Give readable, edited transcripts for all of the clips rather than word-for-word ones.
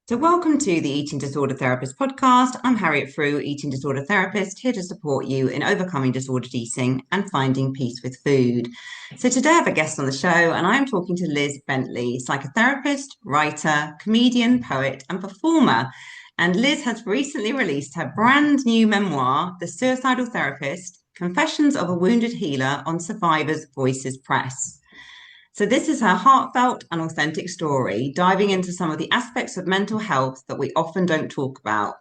So, welcome to the Eating Disorder Therapist podcast. I'm Harriet Frew, Eating Disorder Therapist, here to support you in overcoming disordered eating and finding peace with food. So, today I have a guest on the show, and I am talking to Liz Bentley, psychotherapist, writer, comedian, poet, and performer. And Liz has recently released her brand new memoir, The Suicidal Therapist: Confessions of a Wounded Healer, on Survivors Voices Press. So, this is her heartfelt and authentic story, diving into some of the aspects of mental health that we often don't talk about.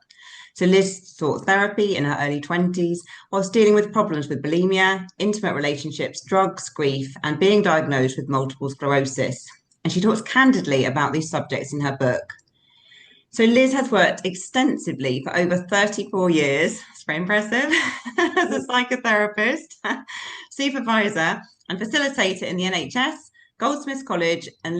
So, Liz sought therapy in her early 20s whilst dealing with problems with bulimia, intimate relationships, drugs, grief, and being diagnosed with multiple sclerosis. And she talks candidly about these subjects in her book. So, Liz has worked extensively for over 34 years, it's very impressive, as a psychotherapist, supervisor, and facilitator in the NHS, Goldsmiths College and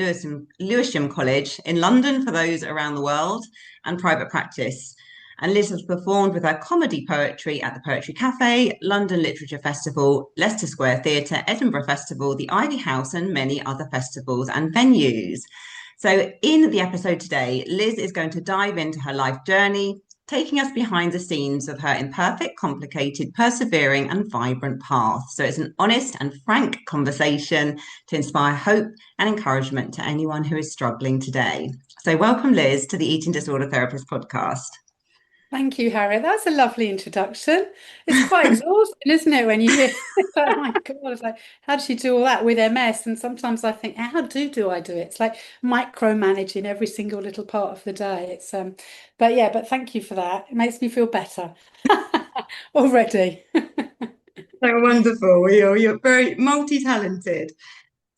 Lewisham College in London for those around the world, and private practice. And Liz has performed with her comedy poetry at the Poetry Cafe, London Literature Festival, Leicester Square Theatre, Edinburgh Festival, the Ivy House, and many other festivals and venues. So in the episode today, Liz is going to dive into her life journey, taking us behind the scenes of her imperfect, complicated, persevering, and vibrant path. So it's an honest and frank conversation to inspire hope and encouragement to anyone who is struggling today. So welcome, Liz, to the Eating Disorder Therapist podcast. Thank you, Harriet. That's a lovely introduction. It's quite exhausting, isn't it, when you hear, oh my God, it's like, how does she do all that with MS? And sometimes I think, how do I do it? It's like micromanaging every single little part of the day. But thank you for that. It makes me feel better already. So wonderful. You're very multi-talented.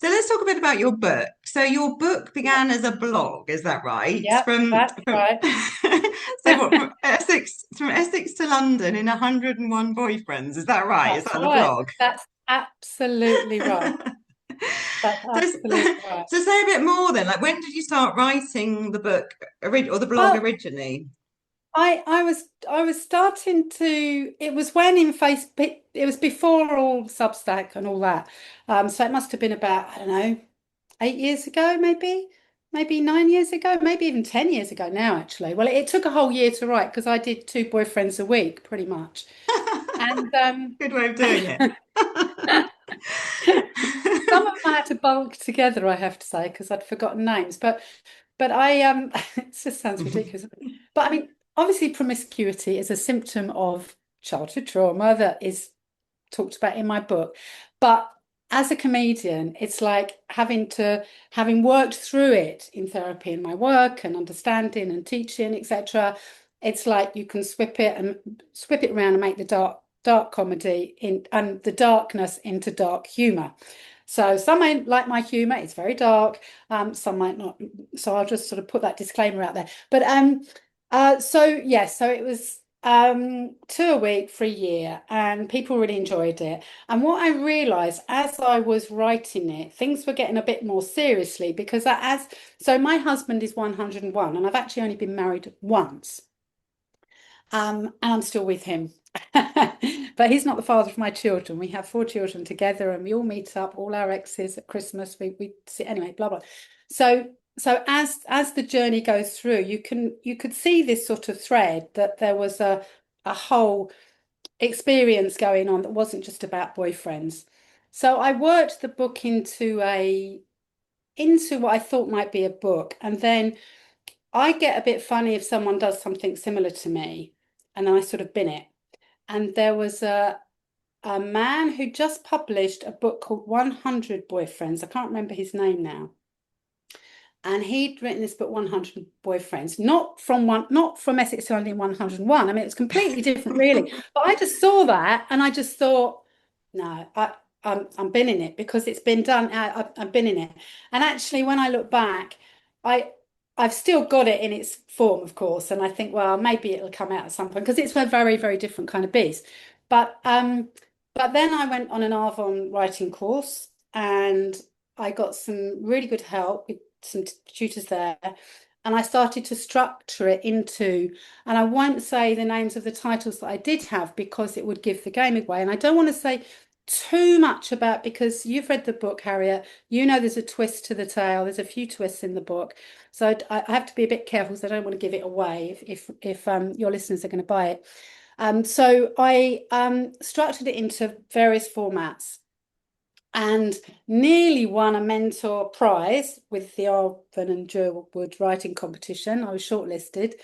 So let's talk a bit about your book. So your book began as a blog, is that right? Yeah, that's From right. so what, from Essex to London in 101 boyfriends, is that right? Is That's that the right. blog? That's absolutely right. That's So, absolutely right. so say a bit more then. Like, when did you start writing the book or the blog Well, originally? I was starting to, it was when in Facebook, it was before all Substack and all that. So it must have been about, I don't know, 8 years ago, maybe 9 years ago, maybe even 10 years ago now, actually. Well, it took a whole year to write because I did two boyfriends a week, pretty much. And Good way of doing it. some of them I had to bulk together, I have to say, because I'd forgotten names. But it just sounds ridiculous. But I mean, obviously, promiscuity is a symptom of childhood trauma that is talked about in my book. But as a comedian, it's like having worked through it in therapy in my work and understanding and teaching, etc. It's like you can swip it around and make the dark comedy and the darkness into dark humor. So some might like my humor, it's very dark. Some might not. So I'll just sort of put that disclaimer out there. So it was two a week for a year, and people really enjoyed it. And what I realized as I was writing it, things were getting a bit more seriously because so my husband is 101, and I've actually only been married once. And I'm still with him. But he's not the father of my children. We have four children together and we all meet up, all our exes at Christmas. We see anyway, blah blah. So as the journey goes through, you could see this sort of thread that there was a whole experience going on that wasn't just about boyfriends. So I worked the book into what I thought might be a book, and then I get a bit funny if someone does something similar to me, and then I sort of bin it. And there was a man who just published a book called 100 Boyfriends. I can't remember his name now. And he'd written this book, 100 Boyfriends, not from Essex to London 101. I mean, it's completely different, really. But I just saw that and I just thought, no, I'm binning it because it's been done. I've been in it. And actually, when I look back, I've still got it in its form, of course. And I think, well, maybe it'll come out at some point because it's a very, very different kind of beast. But then I went on an Arvon writing course and I got some really good help with some tutors there. And I started to structure it and I won't say the names of the titles that I did have because it would give the game away. And I don't want to say too much about, because you've read the book, Harriet, you know there's a twist to the tale. There's a few twists in the book. So I have to be a bit careful because I don't want to give it away if your listeners are going to buy it. So I structured it into various formats and nearly won a mentor prize with the Arvin and Jerwood writing competition. I was shortlisted,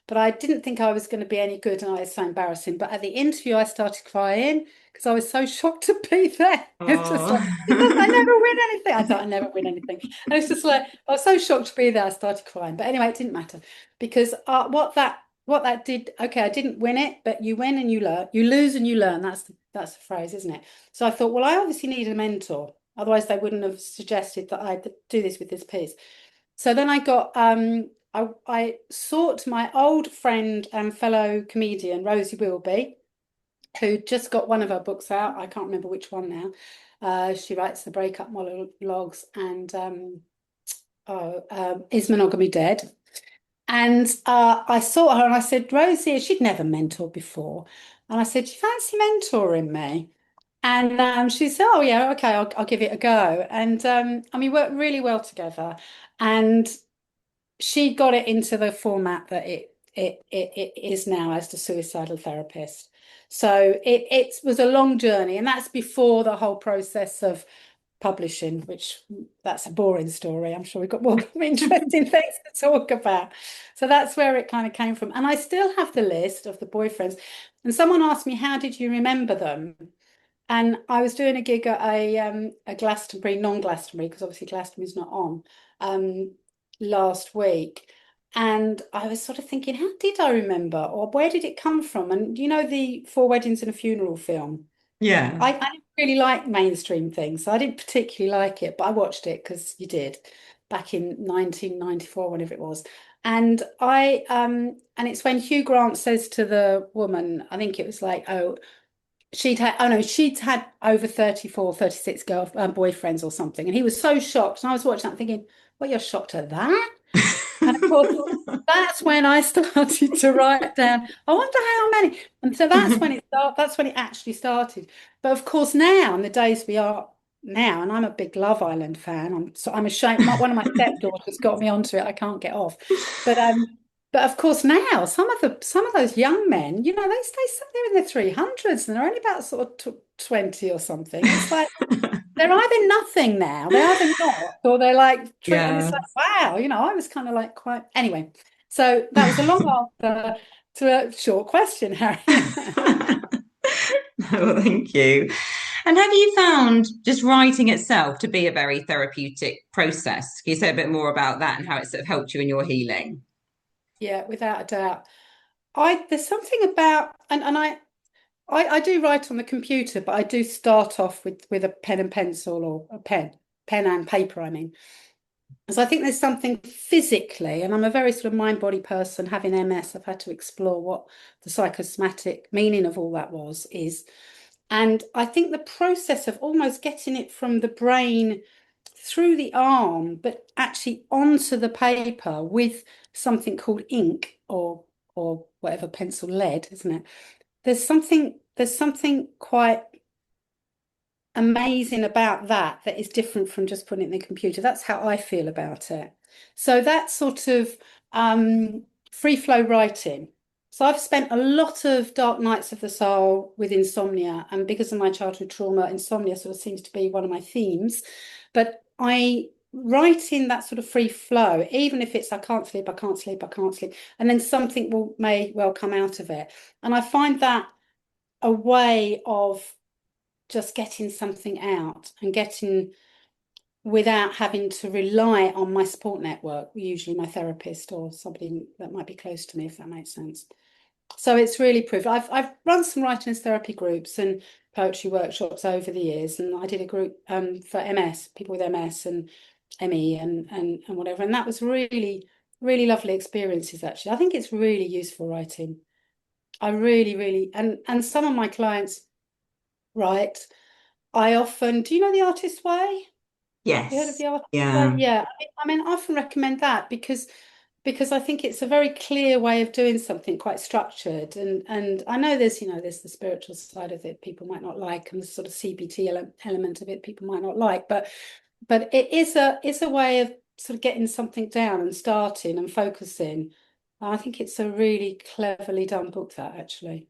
but I didn't think I was going to be any good, and I was so embarrassing. But at the interview, I started crying because I was so shocked to be there. It's just like, because I Oh. never win anything. I thought I never win anything. And it's just like, I was so shocked to be there, I started crying. But anyway, it didn't matter because what that did, okay, I didn't win it, but you win and you learn, you lose and you learn. That's the phrase, isn't it? So I thought, well, I obviously need a mentor. Otherwise, they wouldn't have suggested that I do this with this piece. So then I got I sought my old friend and fellow comedian, Rosie Wilby, who just got one of her books out. I can't remember which one now. She writes the breakup monologues and Is Monogamy Dead? And I saw her and I said, Rosie, she'd never mentored before. And I said, do you fancy mentoring me? And she said, oh, yeah, okay, I'll give it a go. And we worked really well together. And she got it into the format that it is now as the Suicidal Therapist. So it was a long journey. And that's before the whole process of publishing, which that's a boring story. I'm sure we've got more interesting things to talk about. So that's where it kind of came from. And I still have the list of the boyfriends. And someone asked me, how did you remember them? And I was doing a gig at a Glastonbury, non-Glastonbury, because obviously Glastonbury's not on, last week. And I was sort of thinking, how did I remember? Or where did it come from? And you know the Four Weddings and a Funeral film? Yeah. I didn't really like mainstream things, so I didn't particularly like it, but I watched it because you did back in 1994, whenever it was. And it's when Hugh Grant says to the woman, I think it was like, she'd had over 34, 36 boyfriends or something. And he was so shocked. And I was watching that thinking, well, you're shocked at that? And of course, that's when I started to write down, I wonder how many. And so that's when it actually started. But of course, now in the days we are now, and I'm a big Love Island fan, I'm ashamed. One of my stepdaughters got me onto it. I can't get off. But of course now some of those young men, they're in their 300s and they're only about sort of 20 or something. It's like they're either nothing now, they're either not, or they're like, and it's Yeah. like, wow, I was kind of like quite, anyway. So that was a long answer to a short question, Harry. Well, thank you. And have you found just writing itself to be a very therapeutic process? Can you say a bit more about that and how it sort of helped you in your healing? Yeah, without a doubt. There's something about, and I do write on the computer, but I do start off with a pen and pencil, or a pen and paper, I mean. So I think there's something physically, and I'm a very sort of mind-body person. Having MS, I've had to explore what the psychosomatic meaning of all that is. And I think the process of almost getting it from the brain through the arm, but actually onto the paper with something called ink or whatever, pencil lead, isn't it? There's something quite amazing about that is different from just putting it in the computer. That's how I feel about it. So that's sort of free flow writing. So I've spent a lot of dark nights of the soul with insomnia, and because of my childhood trauma, insomnia sort of seems to be one of my themes. But I write in that sort of free flow, even if it's I can't sleep, I can't sleep, I can't sleep, and then something may well come out of it. And I find that a way of just getting something out and getting without having to rely on my support network, usually my therapist or somebody that might be close to me, if that makes sense. So it's really proved. I've run some writing and therapy groups and poetry workshops over the years, and I did a group for MS, people with MS and ME and whatever, and that was really, really lovely experiences, actually. I think it's really useful writing. I really, really, and some of my clients write. I often, do you know The Artist Way? You heard of Yes. The Artist Way? Yeah. Yeah. I often recommend that because because I think it's a very clear way of doing something, quite structured. And I know there's, there's the spiritual side of it people might not like, and the sort of CBT element of it people might not like, but it's a way of sort of getting something down and starting and focusing. I think it's a really cleverly done book, that actually.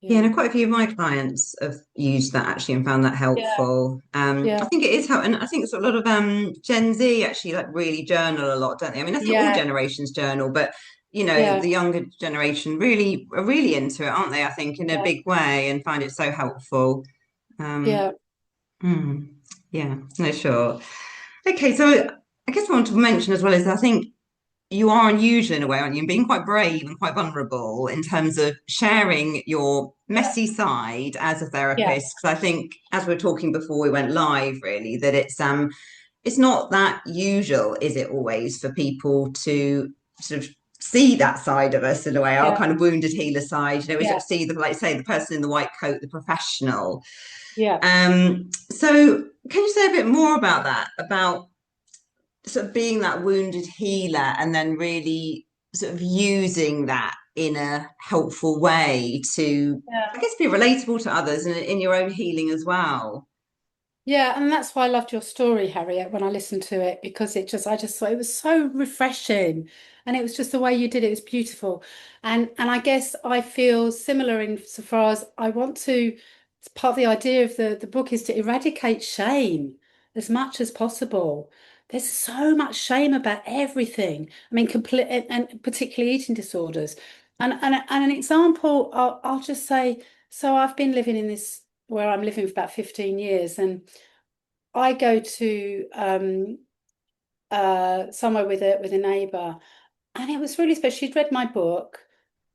Yeah, Yeah. and quite a few of my clients have used that actually and found that Yeah. helpful. I Yeah. think it is helpful, and I think a lot of Gen Z actually like really journal a lot, don't they? I mean, I think all Yeah. generations journal, but Yeah. the younger generation really are really into it, aren't they? I think in a Yeah. big way and find it so helpful. Um, Yeah. hmm, yeah, no, sure. Okay, so I guess what I want to mention as well is I think you are unusual in a way, aren't you? And being quite brave and quite vulnerable in terms of sharing your Yeah. messy side as a Yeah. therapist. Because I think, as we were talking before we went live, really, that it's not that usual, is it always, for people to sort of see that side of us in a way, our Yeah. kind of wounded healer side. We sort Yeah. of see the, like say, the person in the white coat, the professional. Yeah. So can you say a bit more about that? About sort of being that wounded healer and then really sort of using that in a helpful way to, Yeah. I guess, be relatable to others and in your own healing as well. Yeah, and that's why I loved your story, Harriet, when I listened to it, because I just thought it was so refreshing. And it was just the way you did it, it was beautiful. And I guess I feel similar in so far as I want to, part of the idea of the book is to eradicate shame as much as possible. There's so much shame about everything. I mean, complete and particularly eating disorders. And an example, I'll just say, so I've been living in this where I'm living for about 15 years, and I go to somewhere with a neighbour, and it was really special. She'd read my book,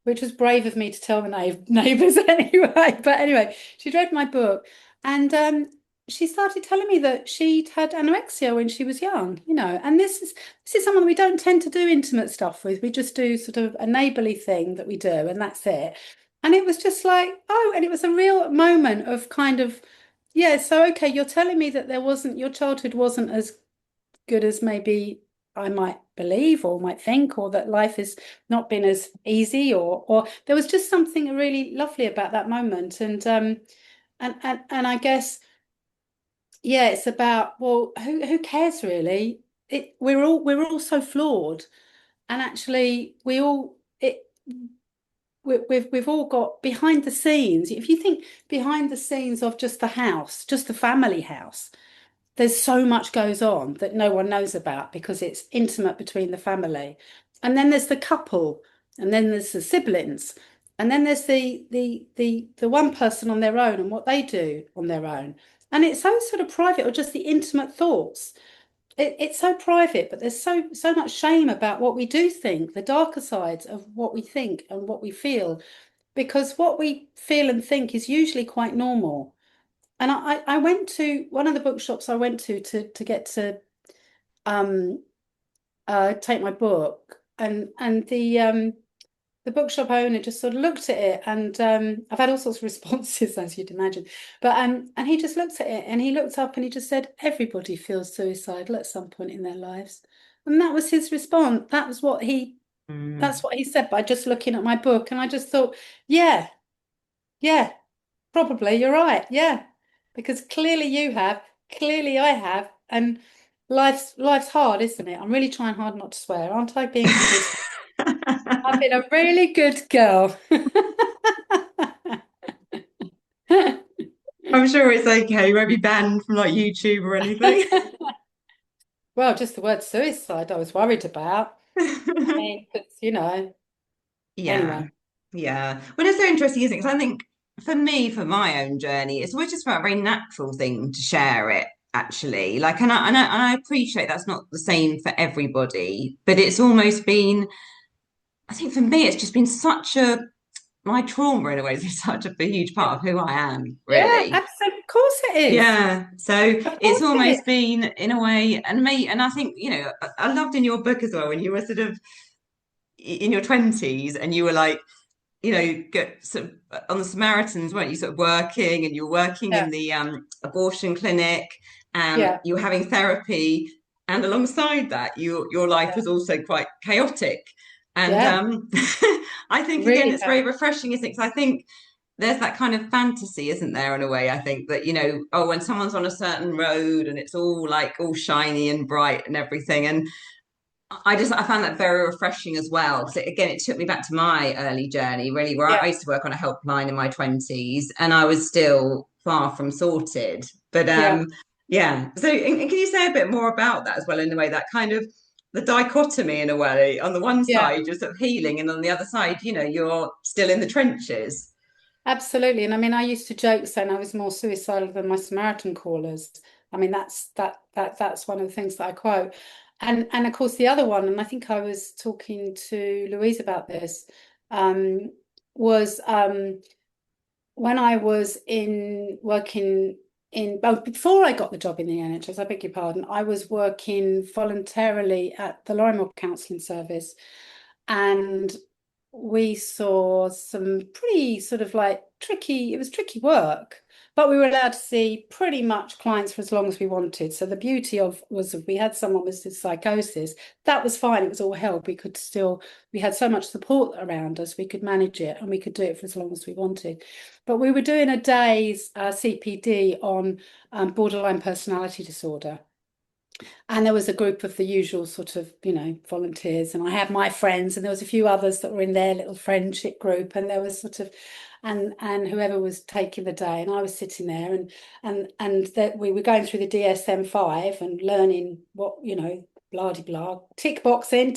which was brave of me to tell the neighbours anyway. But anyway, she'd read my book, and she started telling me that she'd had anorexia when she was young, And this is someone we don't tend to do intimate stuff with. We just do sort of a neighbourly thing that we do, and that's it. And it was just like, oh, and it was a real moment of kind of, yeah, so okay, you're telling me that your childhood wasn't as good as maybe I might believe or might think, or that life has not been as easy, or there was just something really lovely about that moment. And I guess, yeah, it's about, well, who cares really? We're all so flawed, and actually we've all got behind the scenes. If you think behind the scenes of just the house, just the family house, there's so much goes on that no one knows about because it's intimate between the family. And then there's the couple, and then there's the siblings, and then there's the one person on their own and what they do on their own. And it's so sort of private, or just the intimate thoughts. It's so private, but there's so much shame about what we do think, the darker sides of what we think and what we feel, because what we feel and think is usually quite normal. And I went to one of the bookshops I went to get to um take my book, and the bookshop owner just sort of looked at it, and I've had all sorts of responses, as you'd imagine, but and he just looked at it, and he looked up and he just said, everybody feels suicidal at some point in their lives. And that was his response. That's Mm. what he said by just looking at my book. And I just thought, yeah, yeah, probably you're right. Yeah. Because clearly you have, clearly I have, and life's hard, isn't it? I'm really trying hard not to swear. Aren't I being good? I've been a really good girl. I'm sure it's okay. You won't be banned from like YouTube or anything. Well, just the word suicide I was worried about. I mean, it's, Yeah, anyway. yeah. Well, it's so interesting, isn't it? Because I think for me, for my own journey, it's always just felt a very natural thing to share it, actually. Like, and I appreciate that's not the same for everybody, but it's almost been, I think for me, it's just been such a, my trauma in a way is such a huge Yeah, part of who I am, yeah, really. absolutely. Of course it is. Yeah, so Of it's course it almost is. been in a way, and me, and I think, I loved in your book as well when you were sort of in your 20s and you were like, get sort of on the Samaritans, weren't you, sort of working, and you were working Yeah, in the abortion clinic, yeah, you were having therapy, and alongside that, your life Yeah. was also quite chaotic. And Yeah. I think again, Really it's very bad. refreshing, isn't it? Because I think there's that kind of fantasy, isn't there, in a way? I think that, oh, when someone's on a certain road and it's all like all shiny and bright and everything. And I found that very refreshing as well. So again, it took me back to my early journey, really, where I Yeah. used to work on a helpline in my 20s and I was still far from sorted. But Yeah. yeah. So and can you say a bit more about that as well, in a way, that kind of the dichotomy in a way, on the one Yeah. side, you're sort of healing, and on the other side, you're still in the trenches. Absolutely. And I mean, I used to joke saying I was more suicidal than my Samaritan callers. I mean, that's one of the things that I quote. And of course the other one, and I think I was talking to Louise about this, um, was when I was in working in, well, before I got the job in the NHS, I beg your pardon, I was working voluntarily at the Lorimer Counselling Service, and we saw some pretty sort of like tricky, it was tricky work, but we were allowed to see pretty much clients for as long as we wanted. So the beauty of was if we had someone with psychosis, that was fine. It was all help. We had so much support around us, we could manage it and we could do it for as long as we wanted. But we were doing a day's CPD on borderline personality disorder. And there was a group of the usual sort of, volunteers, and I had my friends, and there was a few others that were in their little friendship group, and there was sort of, and whoever was taking the day, and I was sitting there, and that we were going through the DSM-5 and learning what, blah de blah, tick box in,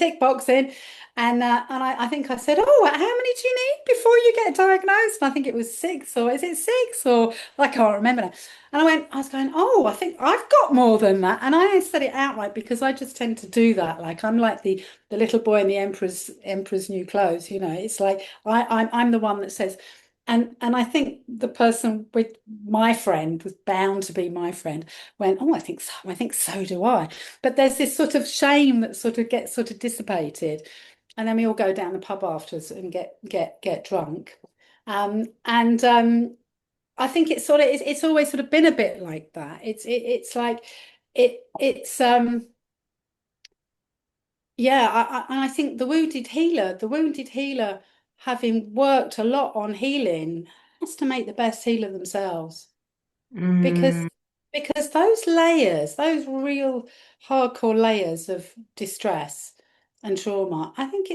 and I think I said, oh, how many do you need before you get diagnosed? And I think it was six, or is it six, or I can't remember now. And I was going, oh, I think I've got more than that. And I said it outright because I just tend to do that. Like I'm like the little boy in the emperor's new clothes. It's like I'm the one that says, and I think the person with my friend was bound to be my friend went, oh, I think so. I think so do I. But there's this sort of shame that sort of gets sort of dissipated. And then we all go down the pub afterwards and get drunk. And I think it's always sort of been a bit like that. It's like it's yeah, I think the wounded healer having worked a lot on healing has to make the best healer themselves, because Mm. because those layers, those real hardcore layers of distress and trauma, I think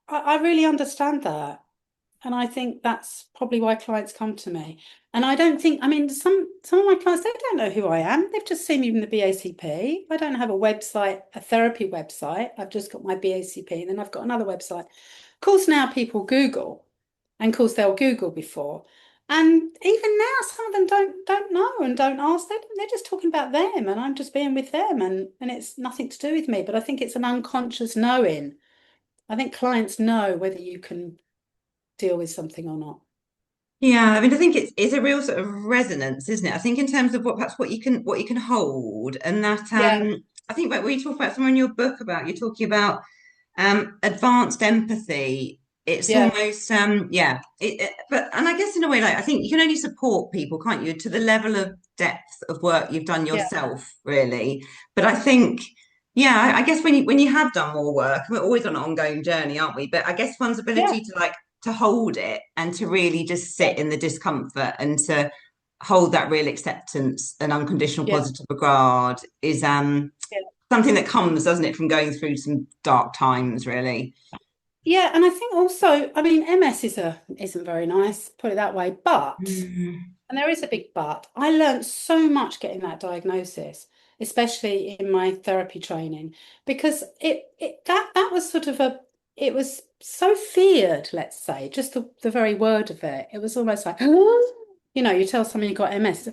I really understand that. And I think that's probably why clients come to me. And I don't think, I mean, some of my clients, they don't know who I am. They've just seen me in the BACP. I don't have a website, a therapy website. I've just got my BACP, and then I've got another website. Of course, now people Google, and of course they'll Google before. And even now, some of them don't know and don't ask. They're just talking about them, and I'm just being with them, and it's nothing to do with me. But I think it's an unconscious knowing. I think clients know whether you can deal with something or not. Yeah, I mean, I think it's a real sort of resonance, isn't it? I think in terms of what you can hold, and that Yeah, I think when you talk about somewhere in your book about you're talking about advanced empathy. It's yeah, almost yeah, but and I guess in a way, like I think you can only support people, can't you, to the level of depth of work you've done yeah, yourself, really. But I think. Yeah, I guess when you have done more work, we're always on an ongoing journey, aren't we? But I guess one's yeah, ability to hold it and to really just yeah, sit in the discomfort and to hold that real acceptance and unconditional yeah, positive regard is yeah. something that comes, doesn't it, from going through some dark times, really. Yeah, and I think also, I mean, MS isn't very nice, put it that way, but, Mm. and there is a big but, I learned so much getting that diagnosis, especially in my therapy training, because that was sort of it was so feared, let's say, just the very word of it. It was almost like, you tell someone you got MS,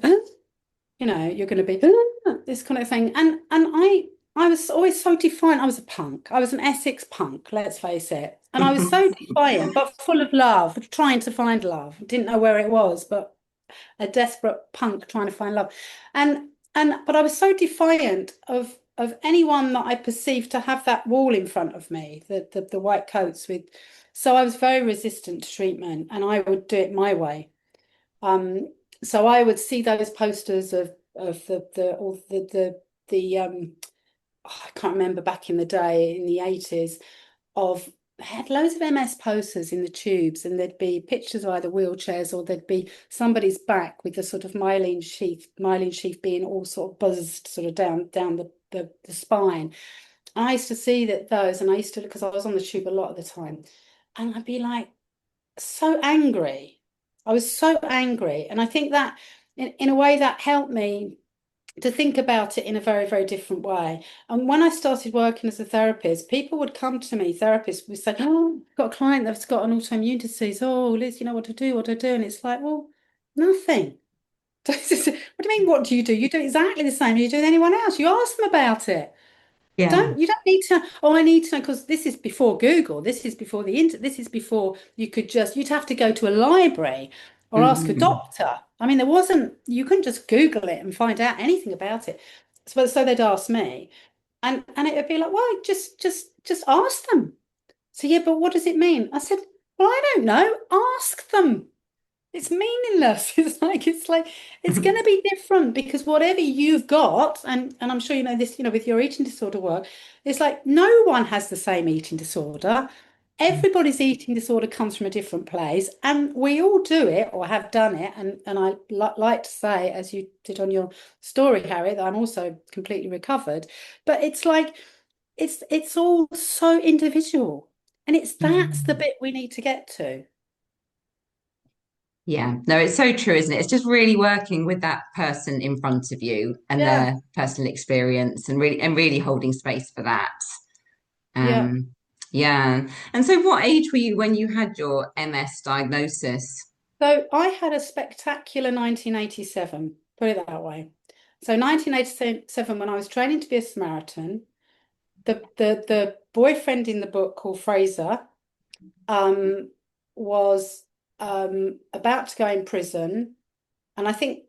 you're going to be this kind of thing. And I was always so defiant. I was a punk. I was an Essex punk, let's face it. And I was so defiant, but full of love, trying to find love. Didn't know where it was, but a desperate punk trying to find love. But I was so defiant of anyone that I perceived to have that wall in front of me, the white coats with. So I was very resistant to treatment, and I would do it my way. Um, so I would see those posters of the I can't remember back in the day in the 80s of had loads of MS posters in the tubes, and there'd be pictures of either wheelchairs or there'd be somebody's back with the sort of myelin sheath being all sort of buzzed sort of down the spine. And I used to see those, and I used to, because I was on the tube a lot of the time, and I'd be like so angry. I was so angry, and I think that in a way that helped me to think about it in a very, very different way. And when I started working as a therapist, people would come to me, therapists would say, oh, I've got a client that's got an autoimmune disease. Oh, Liz, you know what to do, what to do. And it's like, well, nothing. What do you mean, what do you do? You do exactly the same as you do with anyone else. You ask them about it. Yeah. You don't need to, oh, I need to know, because this is before Google, this is before the internet, this is before you'd have to go to a library or ask a Mm. doctor. I mean, you couldn't just Google it and find out anything about it. So they'd ask me, and it would be like, well, just ask them. So yeah, but what does it mean? I said, well, I don't know. Ask them. It's meaningless. It's like it's going to be different, because whatever you've got, and I'm sure you know this, with your eating disorder work, it's like no one has the same eating disorder. Everybody's eating disorder comes from a different place, and we all do it or have done it. And I like to say, as you did on your story, Harry, that I'm also completely recovered. But it's like it's all so individual, and that's the Mm. bit we need to get to. Yeah, no, it's so true, isn't it? It's just really working with that person in front of you and Yeah, their personal experience, and really holding space for that. yeah. Um, yeah. And so what age were you when you had your MS diagnosis? So I had a spectacular 1987, put it that way. So 1987, when I was training to be a Samaritan, the boyfriend in the book, called Fraser, um, was about to go in prison, and I think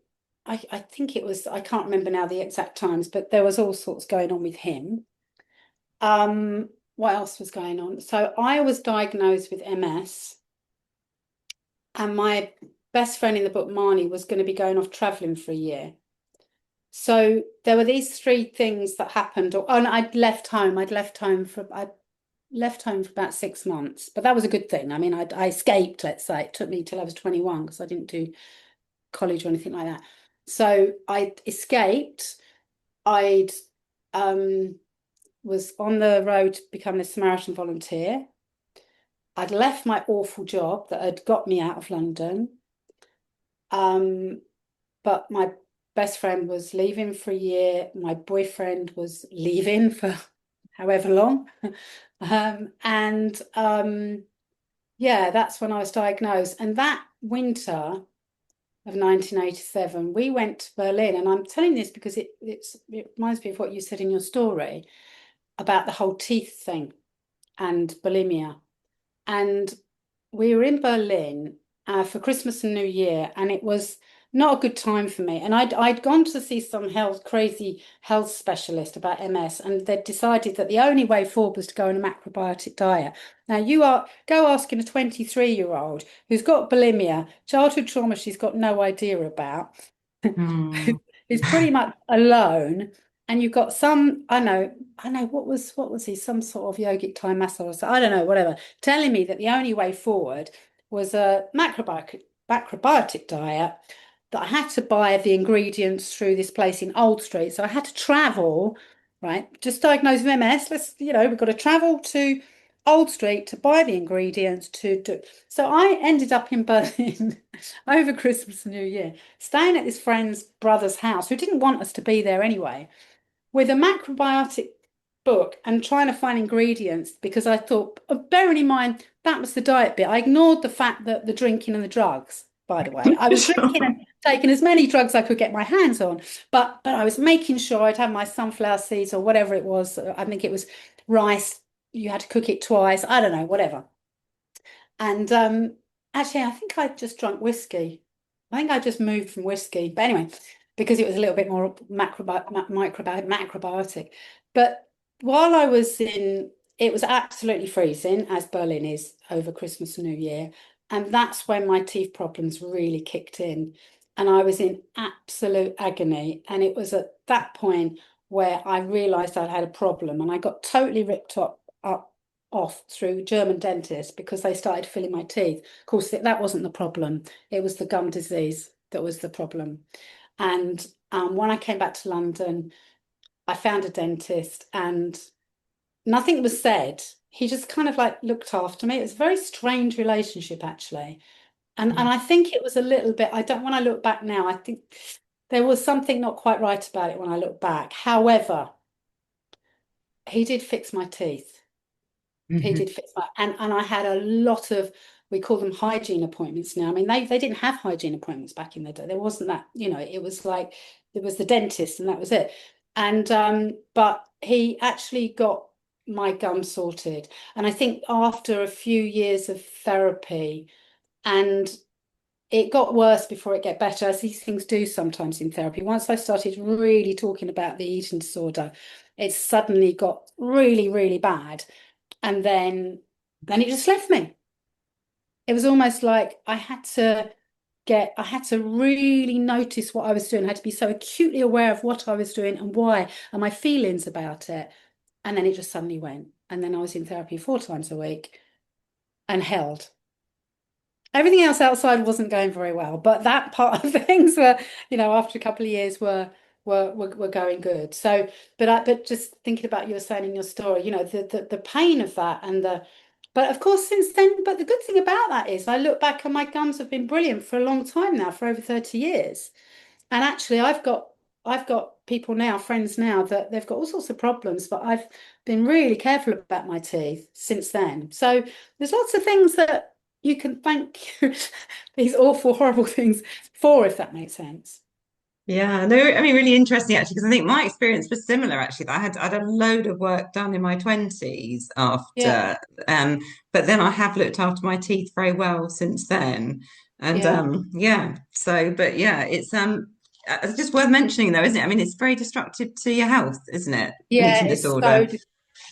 it was, I can't remember now the exact times, but there was all sorts going on with him. What else was going on? So I was diagnosed with MS. And my best friend in the book, Marnie, was going to be going off traveling for a year. So there were these three things that happened. And I'd left home for about 6 months, but that was a good thing. I mean, I escaped, let's say. It took me till I was 21 because I didn't do college or anything like that. So I escaped. I'd was on the road to becoming a Samaritan volunteer. I'd left my awful job that had got me out of London. But my best friend was leaving for a year. My boyfriend was leaving for however long. And yeah, that's when I was diagnosed. And that winter of 1987, we went to Berlin. And I'm telling this because it reminds me of what you said in your story about the whole teeth thing and bulimia. And we were in Berlin for Christmas and New Year, and it was not a good time for me. And I'd gone to see some crazy health specialist about MS, and they'd decided that the only way forward was to go on a macrobiotic diet. Now go asking a 23-year-old who's got bulimia, childhood trauma she's got no idea about, Mm. who's pretty much alone. And you've got I know, what was he, some sort of yogic Thai massage, I don't know, whatever, telling me that the only way forward was a macrobiotic diet, that I had to buy the ingredients through this place in Old Street. So I had to travel, right? Just diagnosed with MS. We've got to travel to Old Street to buy the ingredients to do. So I ended up in Berlin over Christmas and New Year, staying at this friend's brother's house, who didn't want us to be there anyway, with a macrobiotic book and trying to find ingredients, because I thought, bearing in mind that was the diet bit, I ignored the fact that the drinking and the drugs, by the way. I was Sure. drinking and taking as many drugs I could get my hands on, but I was making sure I'd have my sunflower seeds or whatever it was. I think it was rice. You had to cook it twice. I don't know, whatever. And actually, I think I just drunk whiskey. I think I just moved from whiskey. But anyway, because it was a little bit more macrobiotic. But while I was it was absolutely freezing, as Berlin is over Christmas and New Year. And that's when my teeth problems really kicked in. and I was in absolute agony. And it was at that point where I realized I'd had a problem, and I got totally ripped up off through German dentists because they started filling my teeth. Of course, that wasn't the problem. It was the gum disease that was the problem. And when I came back to London, I found a dentist and nothing was said. He just kind of like looked after me. It was a very strange relationship, actually. And I think it was a little bit, I don't, when I look back now, I think there was something not quite right about it when I look back. However, he did fix my teeth. He Hmm. did fix my, and I had a lot of, we call them hygiene appointments now. I mean, they didn't have hygiene appointments back in the day. There wasn't that, it was like, it was the dentist and that was it. And, but he actually got my gum sorted. And I think after a few years of therapy, and it got worse before it get better, as these things do sometimes in therapy. Once I started really talking about the eating disorder, it suddenly got really, really bad. And then it just left me. It was almost like I had to really notice what I was doing. I had to be so acutely aware of what I was doing and why and my feelings about it. And then it just suddenly went. And then I was in therapy 4 times a week and held. Everything else outside wasn't going very well, but that part of things were, after a couple of years were going good. So, but just thinking about you were saying in your story, the pain of that but of course since then, but the good thing about that is I look back and my gums have been brilliant for a long time now, for over 30 years. And actually I've got people now, friends now, that they've got all sorts of problems, but I've been really careful about my teeth since then. So there's lots of things that you can thank these awful, horrible things for, if that makes sense. Yeah, no, I mean, really interesting actually, because I think my experience was similar actually. That I had a load of work done in my 20s Yeah, after, um, but then I have looked after my teeth very well since then. And yeah, yeah, so but yeah, it's just worth mentioning though, isn't it? I mean, it's very destructive to your health, isn't it? An yeah. eating It's disorder. so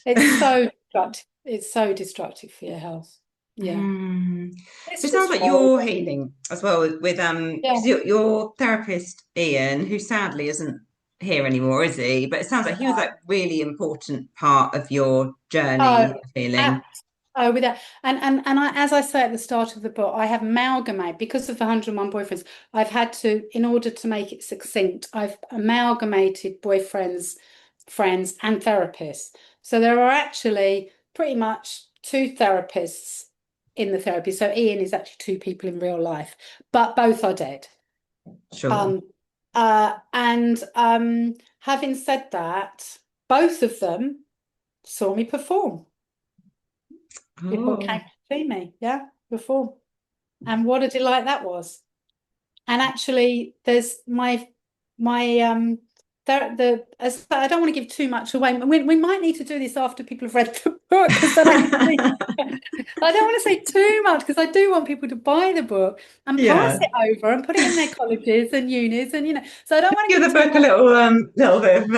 it's so destructive. It's so destructive for your health. Yeah, Mm. So it's it sounds just like horrible. you're healing as well with Yeah. because your therapist Ian, who sadly isn't here anymore, is he? But it sounds like he was like really important part of your journey Oh, of healing. oh, with that, and as I say at the start of the book, I have amalgamated because of the 101 boyfriends. I've had to, in order to make it succinct, I've amalgamated boyfriends, friends, and therapists. So there are actually pretty much two therapists in the therapy. So Ian is actually two people in real life, but both are dead. Sure. Um, and having said that, both of them saw me perform. People Oh. came to see me, yeah, perform. And what a delight that was. And actually, there's my the as I don't want to give too much away. We might need to do this after people have read the book because then I don't want to say too much because I do want people to buy the book and pass Yeah. it over and put it in their colleges and unis and so I don't want to Give the give too book a much. little bit of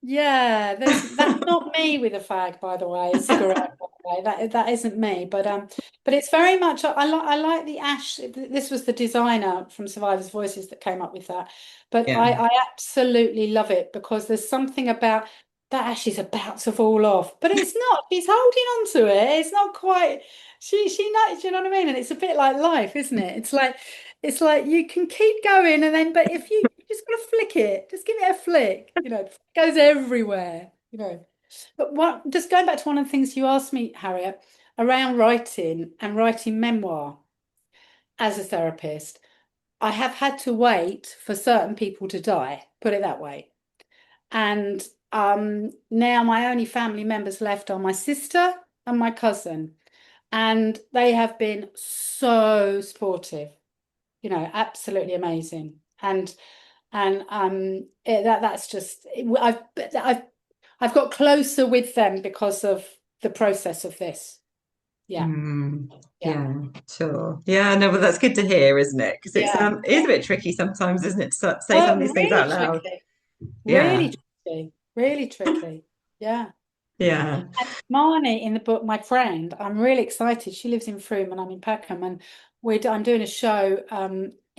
Yeah, that's not me with a fag, by the way, a cigarette, by the way. That isn't me. But it's very much I like the ash. This was the designer from Survivors Voices that came up with that. But yeah. I absolutely love it because there's something about that ash is about to fall off, but it's not. She's holding on to it. It's not quite. She knows. You know what I mean? And it's a bit like life, isn't it? It's like you can keep going, and then but if you just got to flick it, just give it a flick. It goes everywhere. But what, just going back to one of the things you asked me, Harriet, around writing and writing memoir as a therapist, I have had to wait for certain people to die, put it that way. And now my only family members left are my sister and my cousin, and they have been so supportive, absolutely amazing. And that's just I've got closer with them because of the process of this. Yeah, Mm, yeah, yeah, sure. Yeah, no, but that's good to hear, isn't it? Because yeah, it is a bit tricky sometimes, isn't it, to say some of these things really out loud. tricky, Yeah. really tricky, really tricky. Yeah. Yeah. And Marnie in the book, my friend, I'm really excited. She lives in Frome and I'm in Peckham, and I'm doing a show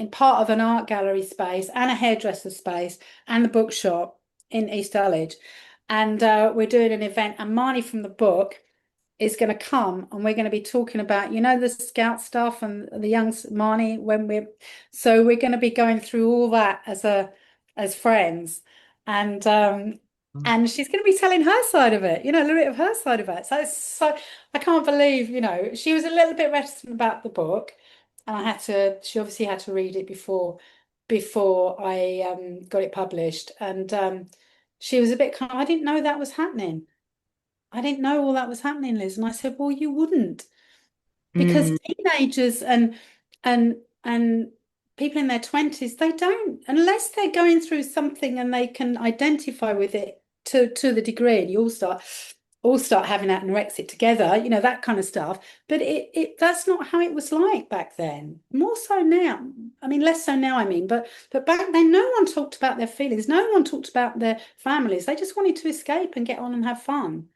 in part of an art gallery space and a hairdresser space and the bookshop in East Dulwich. And we're doing an event, and Marnie from the book is going to come, and we're going to be talking about, the scout stuff and the young Marnie so we're going to be going through all that as friends, and and she's going to be telling her side of it, a little bit of her side of it. So I can't believe, she was a little bit reticent about the book, and she obviously had to read it before I got it published, and she was a bit kind of, I didn't know that was happening. I didn't know all that was happening, Liz. And I said, well, you wouldn't, because Mm. teenagers and people in their 20s, they don't, unless they're going through something and they can identify with it to the degree, and you all start having that anorexia together, that kind of stuff. But that's not how it was like back then. More so now. I mean, less so now, but back then no one talked about their feelings, no one talked about their families. They just wanted to escape and get on and have fun.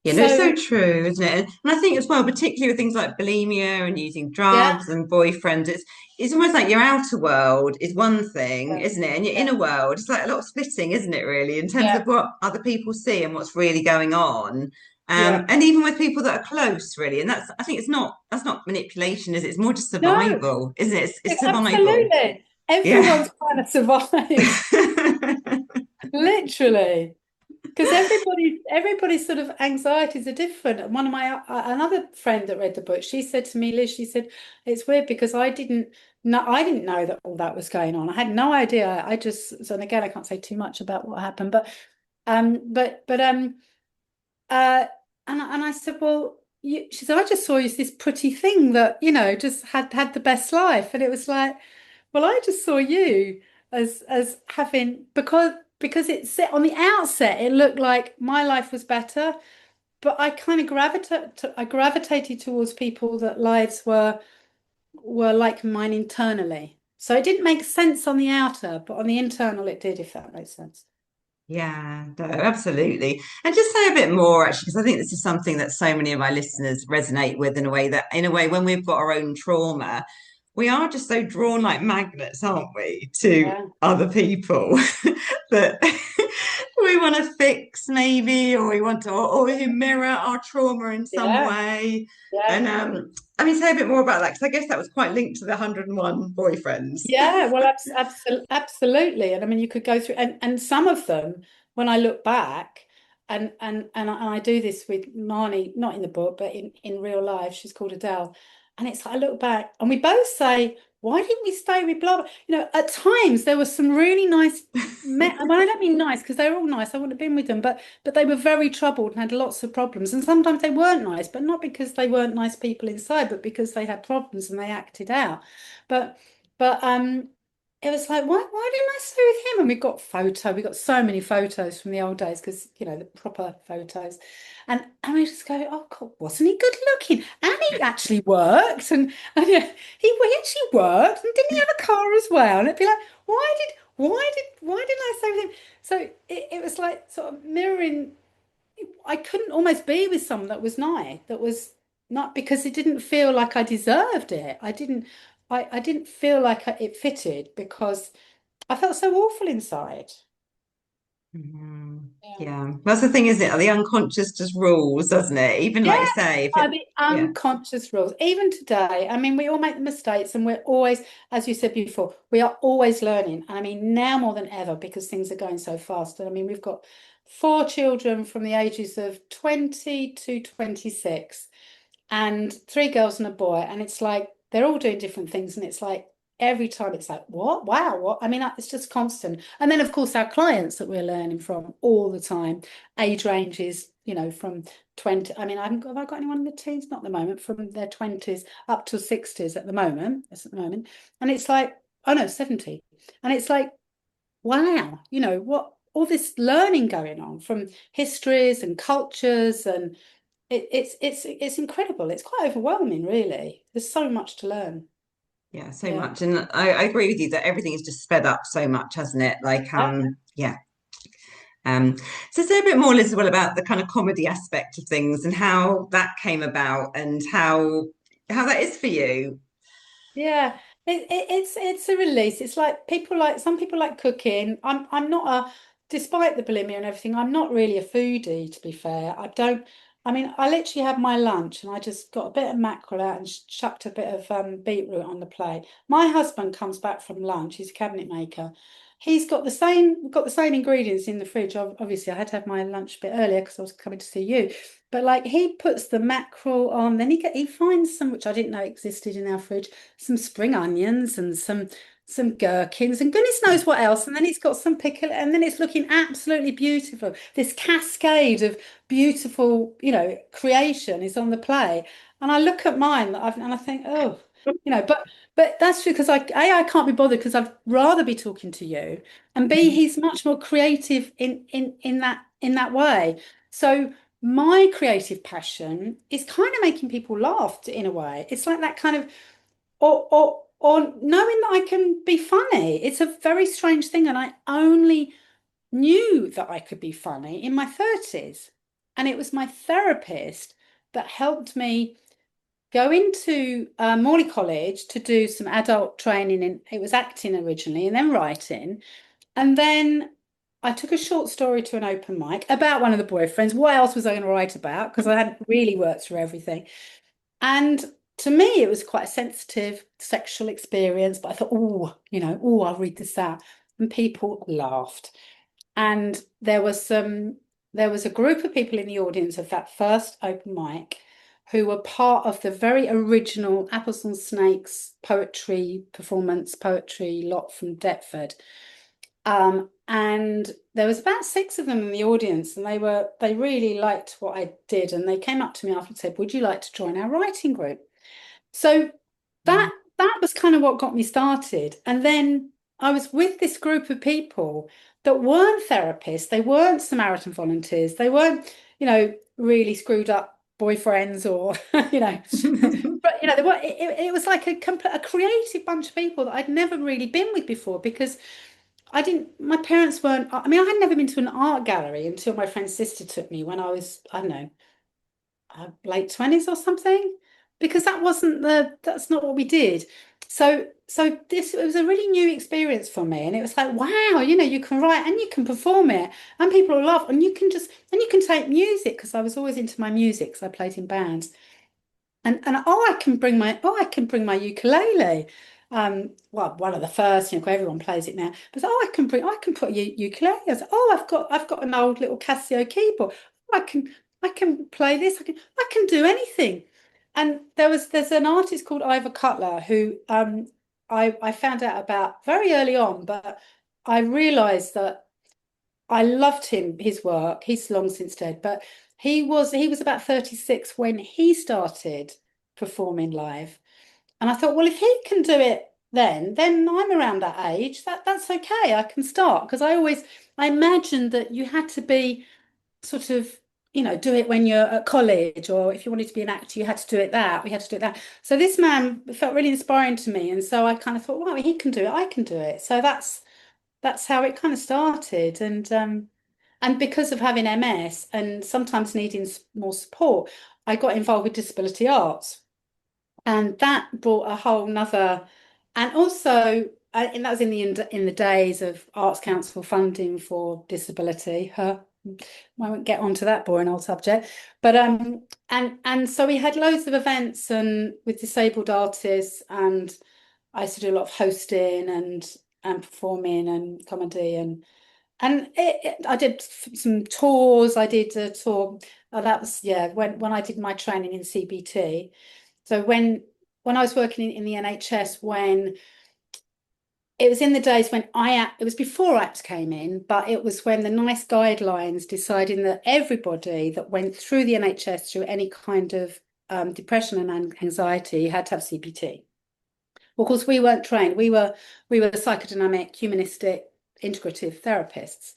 Yeah, no, it's so So true, isn't it? And I think as well, particularly with things like bulimia and using yeah, drugs and boyfriends, it's almost like your outer world is one thing, yeah, isn't it? And your yeah, inner world, it's like a lot of splitting, isn't it, really, in terms of yeah, what other people see and what's really going on. yeah. And even with people that are close, really. And I think that's not manipulation, is it? It's more just No, survival, isn't it? It's survival. absolutely. Yeah. Everyone's trying to survive, literally. Because everybody's sort of anxieties are different. And one of my another friend that read the book, she said to me, Liz, she said, it's weird because I didn't know that all that was going on. I had no idea. And again, I can't say too much about what happened, but uh and I said, well, she said, I just saw you as this pretty thing that, just had the best life. And it was like, well, I just saw you as having, because on the outset it looked like my life was better, but I gravitated towards people that lives were like mine internally. So it didn't make sense on the outer, but on the internal it did, if that makes sense. Yeah, no, absolutely. And just say a bit more, actually, because I think this is something that so many of our listeners resonate with in a way, when we've got our own trauma, we are just so drawn like magnets, aren't we, to Yeah, other people that we want to fix, maybe, or we want to, or who mirror our trauma in some yeah, way. yeah. And I mean, say a bit more about that, because I guess that was quite linked to the 101 boyfriends. Yeah, well, absolutely. And I mean, you could go through, and some of them, when I look back, and I do this with Marnie, not in the book, but in real life. She's called Adele, and it's like I look back, and we both say, "Why didn't we stay with blah blah?" At times there was some really nice men. Well, I don't mean nice because they were all nice. I wouldn't have been with them, but they were very troubled and had lots of problems. And sometimes they weren't nice, but not because they weren't nice people inside, but because they had problems and they acted out. But but it was like, why didn't I stay with him? And we got so many photos from the old days, because the proper photos. And we just go, oh God, wasn't he good looking? And he actually worked, and yeah, he actually worked, and didn't he have a car as well? And it'd be like, why didn't I stay with him? So it was like sort of mirroring. I couldn't almost be with someone that was nice, that was not, because it didn't feel like I deserved it. I didn't feel like it fitted, because I felt so awful inside. Mhm. Yeah. Yeah, that's the thing, isn't it? The unconscious just rules, doesn't it? Even like Yeah, you say, if are it, the yeah. unconscious rules. Even today, I mean, we all make the mistakes, and we're always, as you said before, we are always learning. And I mean, now more than ever, because things are going so fast. And I mean, we've got four children from the ages of 20 to 26, and three girls and a boy. And it's like they're all doing different things. And it's like every time it's like, what? Wow, what? I mean, it's just constant. And then, of course, our clients that we're learning from all the time, age ranges, from 20. I mean, have I got anyone in the teens? Not at the moment, from their 20s up to 60s at the moment. That's at the moment. And it's like, oh no, 70. And it's like, wow, what all this learning going on from histories and cultures, and it's incredible. It's quite overwhelming, really. There's so much to learn. Yeah, so Yeah. much. And I agree with you that everything is just sped up so much, hasn't it? Like, Yeah. yeah. Um, so say a bit more, Liz, as well, about the kind of comedy aspect of things and how that came about and how that is for you. Yeah. It's a release. It's like some people like cooking. I'm not a despite the bulimia and everything, I'm not really a foodie, to be fair. I mean, I literally had my lunch and I just got a bit of mackerel out and chucked a bit of beetroot on the plate. My husband comes back from lunch, he's a cabinet maker. He's got the same ingredients in the fridge. Obviously, I had to have my lunch a bit earlier because I was coming to see you. But like he puts the mackerel on, then he finds some which I didn't know existed in our fridge, some spring onions and some gherkins and goodness knows what else. And then he's got some pickle, and then it's looking absolutely beautiful. This cascade of beautiful, creation is on the plate. And I look at mine and I think, oh, but that's because I can't be bothered because I'd rather be talking to you, and B, he's much more creative in that way. So my creative passion is kind of making people laugh in a way. It's like that kind of or knowing that I can be funny. It's a very strange thing, and I only knew that I could be funny in my 30s. And it was my therapist that helped me go into Morley College to do some adult training in it was acting originally and then writing. And then I took a short story to an open mic about one of the boyfriends. What else was I going to write about? Because I hadn't really worked through everything. And to me, it was quite a sensitive sexual experience, but I thought, I'll read this out. And people laughed. And there was a group of people in the audience of that first open mic who were part of the very original Apples and Snakes poetry lot from Deptford. And there was about six of them in the audience, and they really liked what I did, and they came up to me after and said, "Would you like to join our writing group?" So that was kind of what got me started. And then I was with this group of people that weren't therapists, they weren't Samaritan volunteers, they weren't, really screwed up boyfriends or, but it was like a creative bunch of people that I'd never really been with before because my parents weren't, I mean, I had never been to an art gallery until my friend's sister took me when I was, I don't know, late 20s or something, because that's not what we did. So this it was a really new experience for me, and it was like, wow, you can write and you can perform it, and people will laugh, and you can take music because I was always into my music because I played in bands. And I can bring my ukulele. Well, one of the first, 'cause everyone plays it now. But I can put a ukulele. I was, I've got an old little Casio keyboard. I can play this. I can do anything. And there's an artist called Ivor Cutler who I found out about very early on, but I realised that I loved his work. He's long since dead, but he was about 36 when he started performing live. And I thought, well, if he can do it then I'm around that age. That's okay. I can start because I imagined that you had to be sort of, do it when you're at college, or if you wanted to be an actor, you had to do it that. We had to do it that. So this man felt really inspiring to me, and so I kind of thought, well, he can do it. I can do it. So that's how it kind of started, and because of having MS and sometimes needing more support, I got involved with disability arts, and that brought a whole nother, and also, and that was in the days of Arts Council funding for disability. I won't get onto that boring old subject, but and so we had loads of events and with disabled artists, and I used to do a lot of hosting and performing and comedy I did some tours. I did a tour. That was when I did my training in CBT. So when I was working in the NHS, when it was in the days when it was before ACT came in, but it was when the NICE guidelines deciding that everybody that went through the NHS through any kind of depression and anxiety had to have CBT. Well, of course, we weren't trained. We were psychodynamic, humanistic, integrative therapists.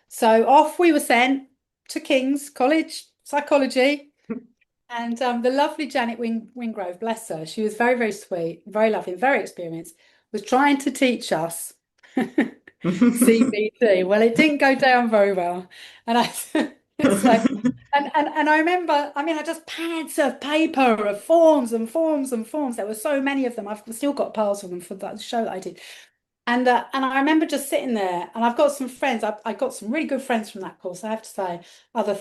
So off we were sent to King's College Psychology. And the lovely Janet Wingrove, bless her, she was very, very sweet, very lovely, very experienced, was trying to teach us CBT. Well, it didn't go down very well. And so And I remember, I mean, I just pads of paper of forms and forms and forms. There were so many of them. I've still got piles of them for that show that I did. And I remember just sitting there, and I've got some friends. I got some really good friends from that course, I have to say, other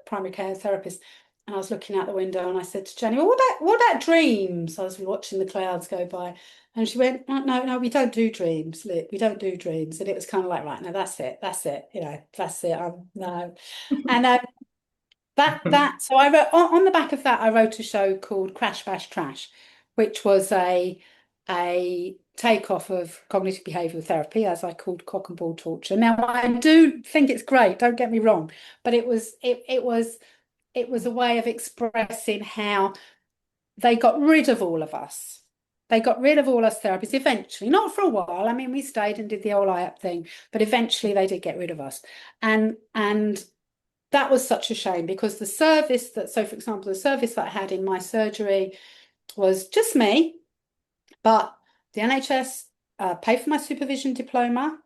primary care therapists. And I was looking out the window, and I said to Jenny, "Well, what about dreams?" I was watching the clouds go by, and she went, "No, no, no, we don't do dreams, Lit. We don't do dreams." And it was kind of like, right, no, that's it, that's it. No, and so I wrote on the back of that, I wrote a show called Crash Bash Trash, which was a takeoff of cognitive behavioral therapy, as I called cock and ball torture. Now I do think it's great, don't get me wrong, but it was a way of expressing how they got rid of all of us. They got rid of all us therapists eventually, not for a while. I mean, we stayed and did the old eye up thing, but eventually they did get rid of us. And that was such a shame because the service that, so for example, the service that I had in my surgery was just me, but the NHS paid for my supervision diploma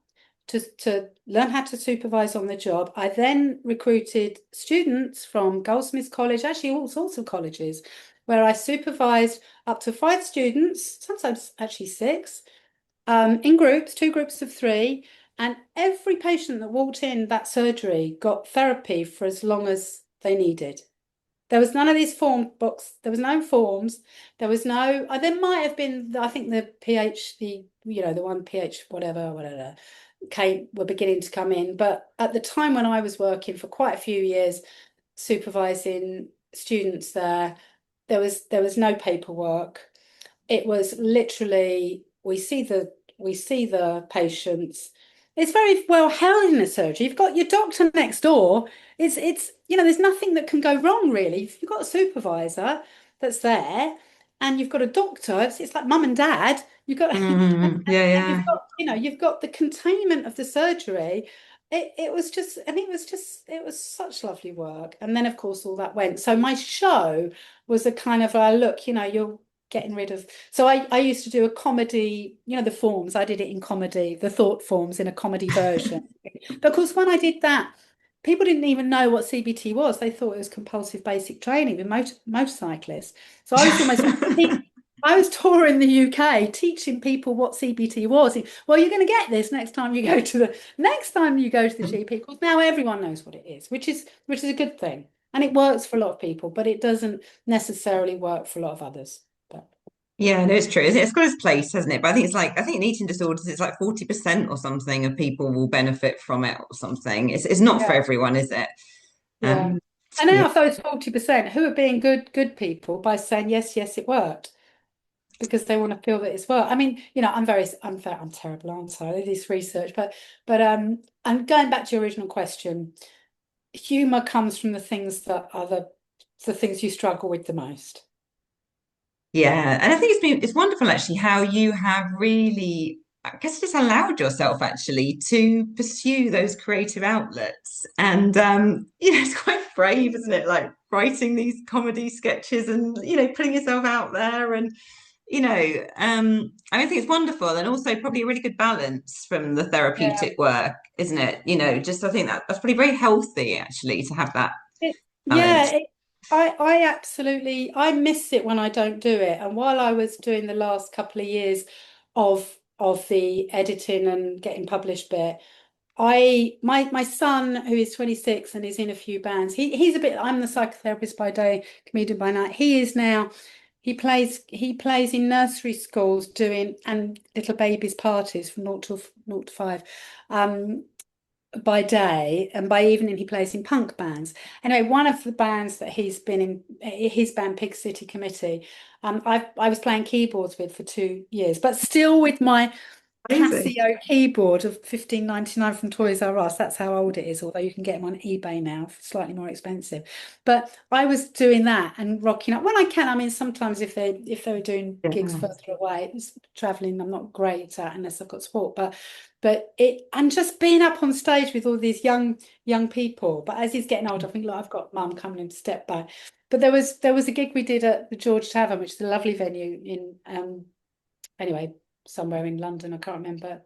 to learn how to supervise on the job. I then recruited students from Goldsmiths College, actually all sorts of colleges, where I supervised up to 5 students, sometimes actually 6, in groups, 2 groups of 3. And every patient that walked in that surgery got therapy for as long as they needed. There was none of these form books. There was no forms. There was no, there might have been, I think the PhD, the one PH, whatever, were beginning to come in. But at the time when I was working for quite a few years, supervising students there was no paperwork. It was literally, we see the patients. It's very well held in a surgery. You've got your doctor next door. It's there's nothing that can go wrong really. If you've got a supervisor that's there and you've got a doctor, it's like mum and dad. You've got Yeah, and yeah. you've got the containment of the surgery. It was such lovely work. And then of course all that went. So my show was a kind of a look, you're getting rid of. So I used to do a comedy, the forms. I did it in comedy, the thought forms in a comedy version. Because when I did that, people didn't even know what CBT was. They thought it was compulsive basic training with motorcyclists. So I was touring the UK teaching people what CBT was. Well, you're going to get this next time you go to the GP, because now everyone knows what it is, which is a good thing. And it works for a lot of people, but it doesn't necessarily work for a lot of others. But Yeah, no, it's true. It's got its place, hasn't it? But I think in eating disorders, it's like 40% or something of people will benefit from it or something. It's not for yeah, everyone, is it? yeah. Um, And yeah. now of those 40%, who are being good people by saying yes, yes, it worked, because they want to feel that it's worked. I mean, I'm terrible, aren't I? This research, but and going back to your original question, humor comes from the things that are the things you struggle with the most. Yeah, and I think it's wonderful actually how you have really, I guess, just allowed yourself actually to pursue those creative outlets. And it's quite brave, isn't it? Like writing these comedy sketches and putting yourself out there and I think it's wonderful and also probably a really good balance from the Yeah. therapeutic work, isn't it? Just I think that's probably very healthy actually to have that It, yeah, balance. I absolutely I miss it when I don't do it. And while I was doing the last couple of years of the editing and getting published bit, my son, who is 26 and is in a few bands, he's a bit, I'm the psychotherapist by day, comedian by night. He plays in nursery schools doing and little babies parties from 0 to 5. By day, and by evening he plays in punk bands. Anyway, one of the bands that he's been in, his band Pig City Committee, I was playing keyboards with for 2 years, but still with my Amazing. Casio keyboard of 15.99 from Toys R Us. That's how old it is, although you can get them on eBay now, slightly more expensive. But I was doing that and rocking up when I can. I mean, sometimes if they were doing gigs Yeah. further away, it's traveling I'm not great at unless I've got support. But it and just being up on stage with all these young people. But as he's getting older, I think, look, I've got mum coming in to step by. But there was a gig we did at the George Tavern, which is a lovely venue in anyway, somewhere in London. I can't remember,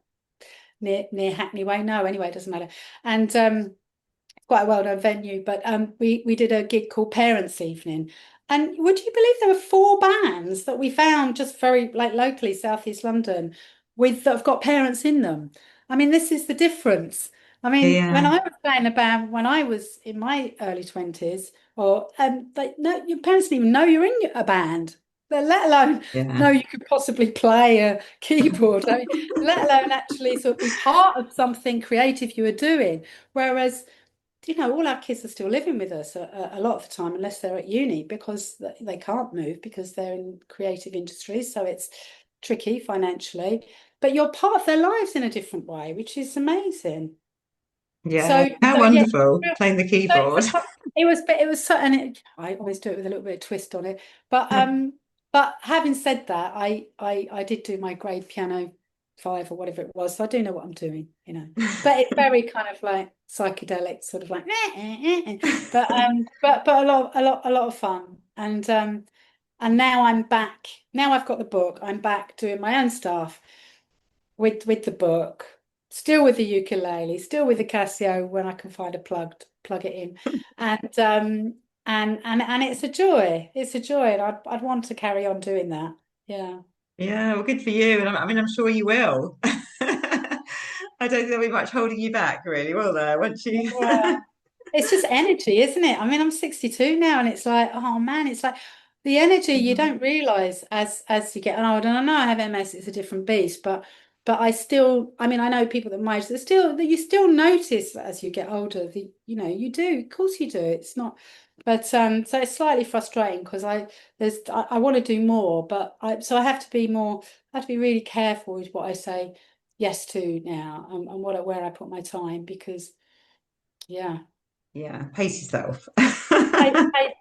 near Hackney Way. No, anyway, it doesn't matter. And quite a well-known venue, but we did a gig called Parents' Evening. And would you believe there were four bands that we found just very like locally, Southeast London, with that have got parents in them? I mean, this is the difference. I mean, when Yeah, I was playing a band when I was in my early 20s, or like no, your parents didn't even know you're in a band, let alone yeah, know you could possibly play a keyboard. I mean, let alone actually sort of be part of something creative you were doing. Whereas all our kids are still living with us a lot of the time, unless they're at uni, because they can't move because they're in creative industries. So it's tricky financially, but you're part of their lives in a different way, which is amazing. yeah. So, How so yeah, wonderful playing the so it's keyboard. it was so, and I always do it with a little bit of twist on it. But having said that, I did do my grade piano 5 or whatever it was, so I do know what I'm doing. But it's very kind of like psychedelic, sort of like, but a lot of fun. And now I'm back. Now I've got the book. I'm back doing my own stuff with the book, still with the ukulele, still with the Casio when I can find a plug it in, and and it's a joy. It's a joy, and I'd want to carry on doing that. Yeah. Yeah, well, good for you. And I mean, I'm sure you will. I don't think there'll be much holding you back, really, will there? Once you, Yeah. It's just energy, isn't it? I mean, I'm 62 now, and it's like, oh man, it's like the energy you don't realize as you get older. And I know I have MS; it's a different beast, but I still, I mean, I know people that might still that you still notice as you get older. You do, of course you do. It's not, but so it's slightly frustrating because I want to do more, but I have to be more, I have to be really careful with what I say yes to now, and where I put my time because. Yeah. yeah, pace yourself.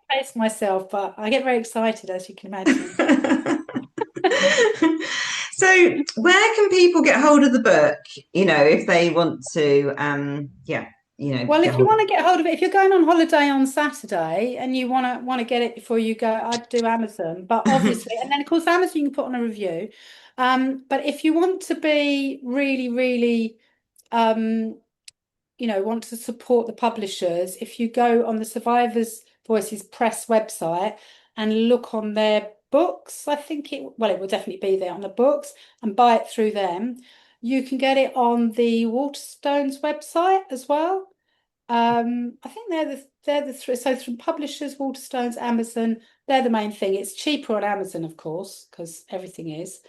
Pace myself, but I get very excited, as you can imagine. So, where can people get hold of the book? If they want to, yeah, Well, get if you hold. want to get hold of it, if you're going on holiday on Saturday and you want to get it before you go, I'd do Amazon. But obviously, and then of course Amazon you can put on a review. But if you want to be really, really um, want to support the publishers, if you go on the Survivors Voices Press website and look on their books, I think it will definitely be there on the books and buy it through them. You can get it on the Waterstones website as well. I think they're the three. So from publishers, Waterstones, Amazon, they're the main thing. It's cheaper on Amazon, of course, because everything is.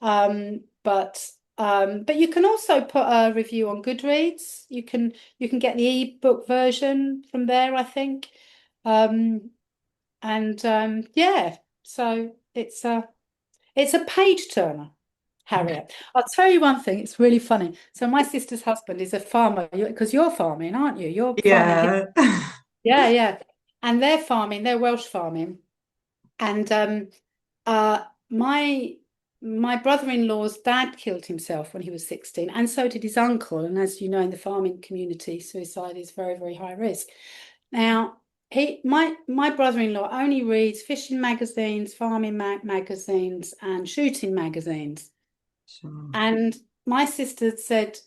But you can also put a review on Goodreads. You can get the ebook version from there, I think. Um, and yeah, so it's a page turner. Harriet. I'll tell you one thing, it's really funny. So my sister's husband is a farmer because you're farming, aren't you? You're farming here. Yeah. Yeah, yeah. And they're farming, they're Welsh farming. And uh my brother-in-law's dad killed himself when he was 16, and so did his uncle. And as you know, in the farming community, suicide is very, very high risk. Now, my brother-in-law only reads fishing magazines, farming magazines, and shooting magazines. Sure. And my sister said,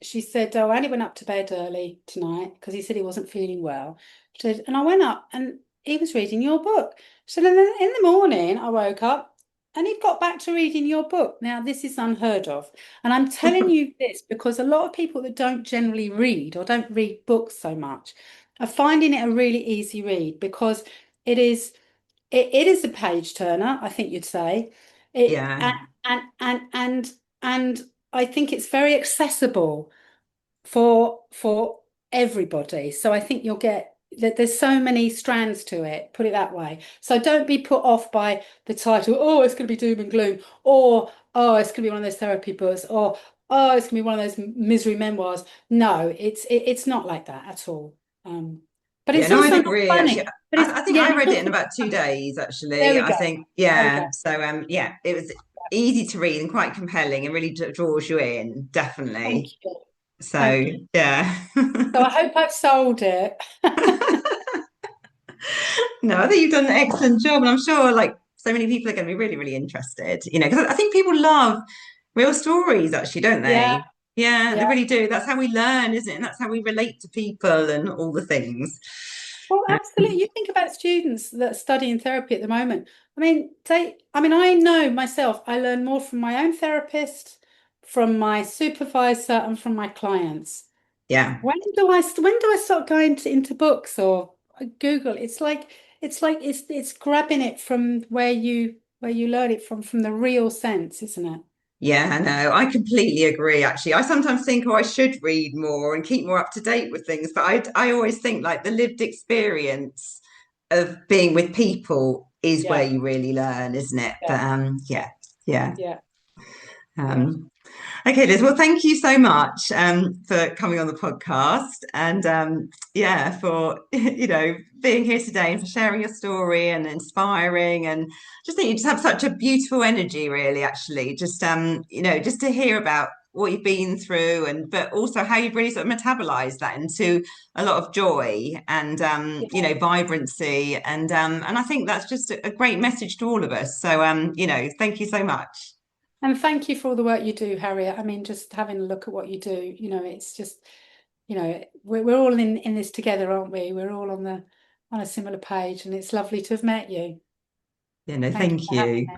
she said, oh, I only went up to bed early tonight because he said he wasn't feeling well. She said, and I went up and he was reading your book. So then in the morning, I woke up and he'd got back to reading your book. Now, this is unheard of. And I'm telling you this because a lot of people that don't generally read or don't read books so much are finding it a really easy read because it is it is a page turner, I think you'd say. It Yeah. and and and and I think it's very accessible for everybody. So I think you'll get that there's so many strands to it, put it that way. So don't be put off by the title, oh, it's going to be doom and gloom, or oh, it's going to be one of those therapy books, or oh, it's going to be one of those misery memoirs. No, it's not like that at all. But Yeah, it's no, I'd also not agree. Actually, funny. But it's I think yeah, I it's read it in also about not two funny. days, There actually. we I go. think, There we yeah. go. So, yeah, it was easy to read and quite compelling and really draws you in, Thank definitely. you. So, Thank you. yeah. So I hope I've sold it. No, I think you've done an excellent job, and I'm sure like so many people are going to be really, really interested, because I think people love real stories, actually, don't Yeah, they? Yeah, they Yeah. really do. That's how we learn, isn't it? And that's how we relate to people and all the things. Well, absolutely. You think about students that study in therapy at the moment. I know myself, I learn more from my own therapist, from my supervisor, and from my clients. Yeah. When do I start going into books or Google? It's grabbing it from where you learn it from the real sense, isn't it? Yeah, no, I completely agree, actually. I sometimes think, oh, I should read more and keep more up to date with things, but I always think like the lived experience of being with people is where Yeah, you really learn, isn't it? yeah, But yeah, yeah. yeah, yeah. Um, okay, Liz. Well, thank you so much for coming on the podcast, and yeah, for being here today and for sharing your story and inspiring. And just think you just have such a beautiful energy, really. Actually, just just to hear about what you've been through, and but also how you've really sort of metabolized that into a lot of joy and Yeah. vibrancy, and I think that's just a great message to all of us. So thank you so much. And thank you for all the work you do, Harriet. Just having a look at what you do, it's just, we're all in this together, aren't we? We're all on a similar page, and it's lovely to have met you. Yeah, no, Thank you thank for having you. me.